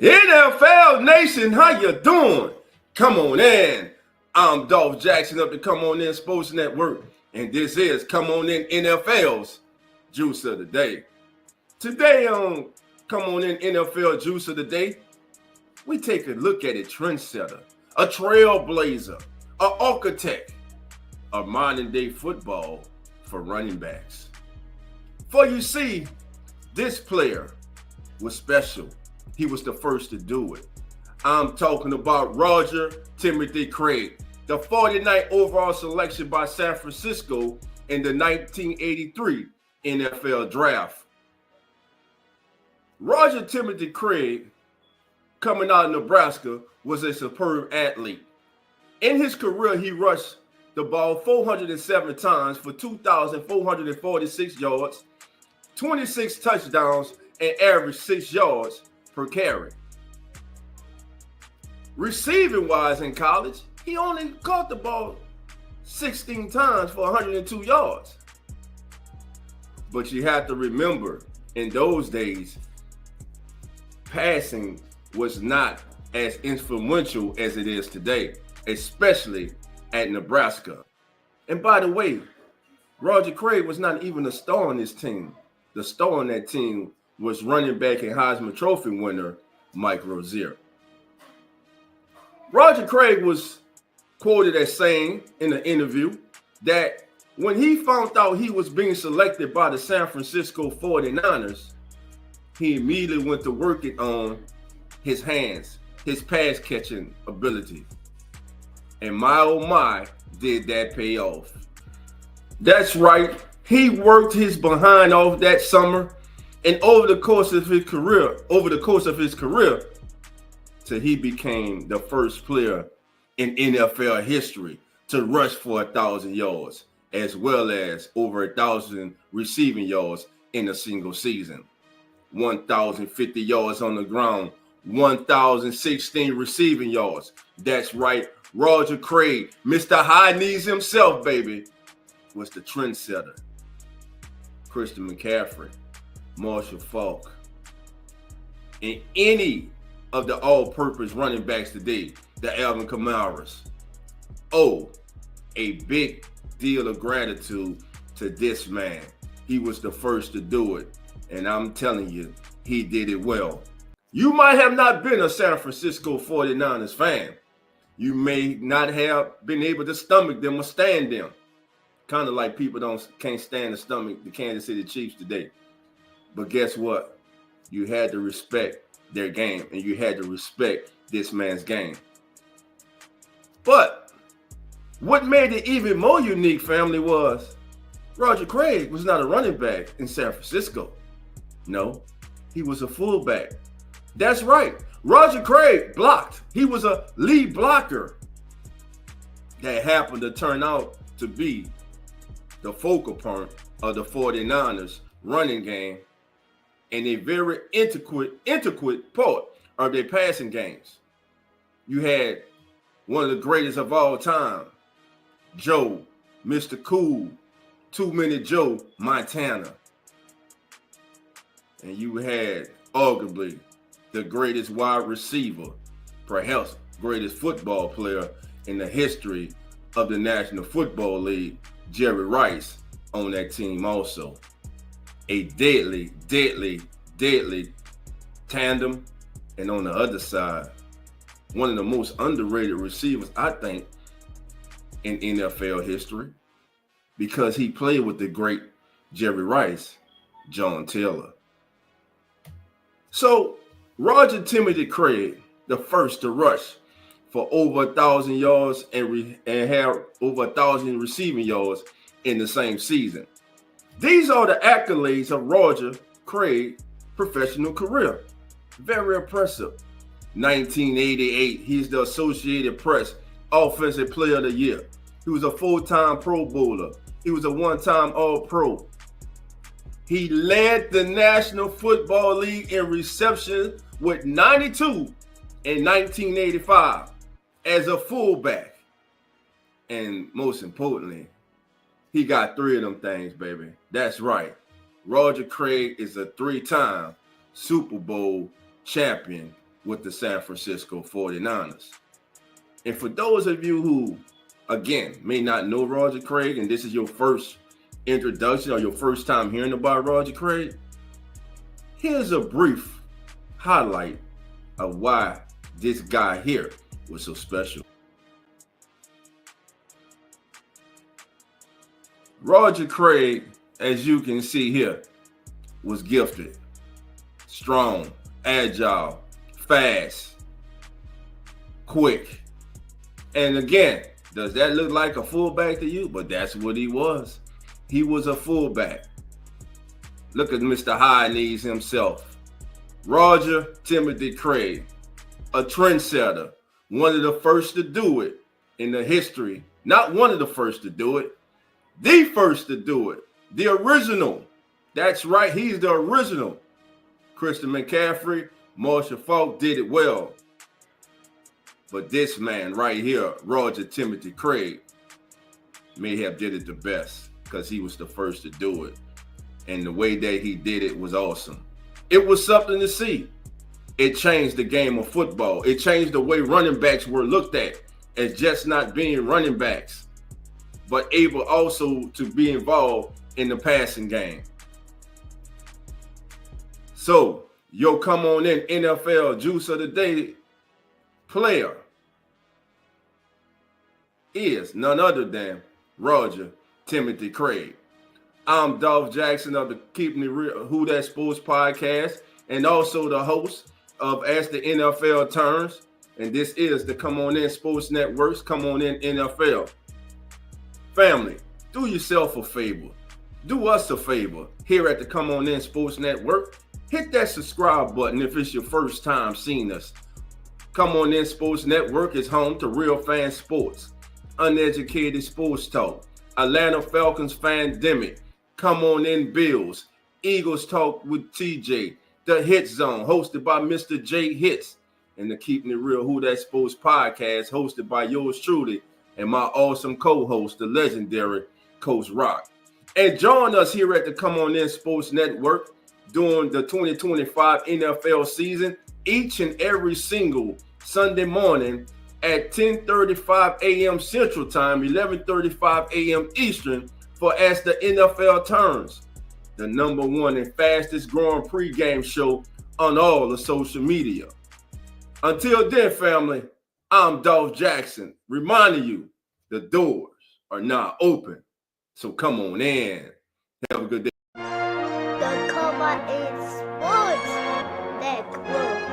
NFL Nation, how you doing? Come on in. I'm Dolph Jackson of the Come On In Sports Network, and this is Come On In NFL's Juice of the Day. Today on Come On In NFL Juice of the Day, we take a look at a trendsetter, a trailblazer, an architect of modern day football for running backs. For you see, this player was special. He was the first to do it. I'm talking about Roger Timothy Craig, the 49th overall selection by San Francisco in the 1983 NFL Draft. Roger Timothy Craig, coming out of Nebraska, was a superb athlete. In his career, he rushed the ball 407 times for 2,446 yards, 26 touchdowns, and averaged 6 yards per carry. Receiving wise in college, he only caught the ball 16 times for 102 yards. But you have to remember, in those days, passing was not as influential as it is today, especially at Nebraska. And by the way, Roger Craig was not even a star on this team. The star on that team was running back and Heisman Trophy winner Mike Rozier. Roger Craig was quoted as saying in an interview that when he found out he was being selected by the San Francisco 49ers, he immediately went to working on his hands, his pass catching ability. And my oh my, did that pay off. That's right, he worked his behind off that summer. And over the course of his career, till he became the first player in NFL history to rush for 1,000 yards, as well as over 1,000 receiving yards in a single season. 1,050 yards on the ground, 1,016 receiving yards. That's right, Roger Craig, Mr. High Knees himself, baby, was the trendsetter. Christian McCaffrey, Marshall Faulk, and any of the all-purpose running backs today, the Alvin Kamaras. Oh, a big deal of gratitude to this man. He was the first to do it, and I'm telling you, he did it well. You might have not been a San Francisco 49ers fan. You may not have been able to stomach them or stand them. Kind of like people can't stand to stomach the Kansas City Chiefs today. But guess what? You had to respect their game, and you had to respect this man's game. But what made it even more unique, family, was Roger Craig was not a running back in San Francisco. No, he was a fullback. That's right. Roger Craig blocked. He was a lead blocker that happened to turn out to be the focal point of the 49ers running game and a very intricate part of their passing games. You had one of the greatest of all time, Joe, Mr. Cool, 2-Minute Joe Montana. And you had arguably the greatest wide receiver, perhaps greatest football player in the history of the National Football League, Jerry Rice, on that team also. A deadly tandem. And on the other side, one of the most underrated receivers, I think, in NFL history, because he played with the great Jerry Rice, John Taylor. So Roger Timothy Craig, the first to rush for over 1,000 yards and have over 1,000 receiving yards in the same season. These are the accolades of Roger Craig's professional career. Very impressive. 1988, he's the Associated Press Offensive Player of the Year. He was a full-time Pro Bowler. He was a one-time All-Pro. He led the National Football League in reception with 92 in 1985 as a fullback. And most importantly, he got 3 of them things, baby. That's right. Roger Craig is a 3-time Super Bowl champion with the San Francisco 49ers. And for those of you who, again, may not know Roger Craig, and this is your first introduction or your first time hearing about Roger Craig, here's a brief highlight of why this guy here was so special. Roger Craig, as you can see here, was gifted, strong, agile, fast, quick. And again, does that look like a fullback to you? But that's what he was. He was a fullback. Look at Mr. High Knees himself. Roger Timothy Craig, a trendsetter, one of the first to do it in the history. Not one of the first to do it, the first to do it, the original. That's right, he's the original. Christian McCaffrey, Marshall Faulk did it well. But this man right here, Roger Timothy Craig, may have did it the best because he was the first to do it. And the way that he did it was awesome. It was something to see. It changed the game of football. It changed the way running backs were looked at as just not being running backs, but able also to be involved in the passing game. So, yo, come on in, NFL Juice of the Day player is none other than Roger Timothy Craig. I'm Dolph Jackson of the Keeping It Real Who That Sports podcast, and also the host of As the NFL Turns. And this is the Come On In Sports Network's Come On In NFL. Family, do yourself a favor. Do us a favor here at the Come On In Sports Network. Hit that subscribe button if it's your first time seeing us. Come On In Sports Network is home to real fan sports, uneducated sports talk, Atlanta Falcons fandemic, Come On In Bills, Eagles Talk with TJ, The Hit Zone, hosted by Mr. J Hits, and the Keeping It Real Who That Sports podcast, hosted by yours truly and my awesome co-host, the legendary Coach Rock. And join us here at the Come On In Sports Network during the 2025 NFL season each and every single Sunday morning at 10:35 a.m. Central Time, 11:35 a.m. Eastern for As the NFL Turns, the number one and fastest growing pregame show on all the social media. Until then, family, I'm Dolph Jackson, reminding you the doors are now open. So come on in. Have a good day. The Come On In Sports Network.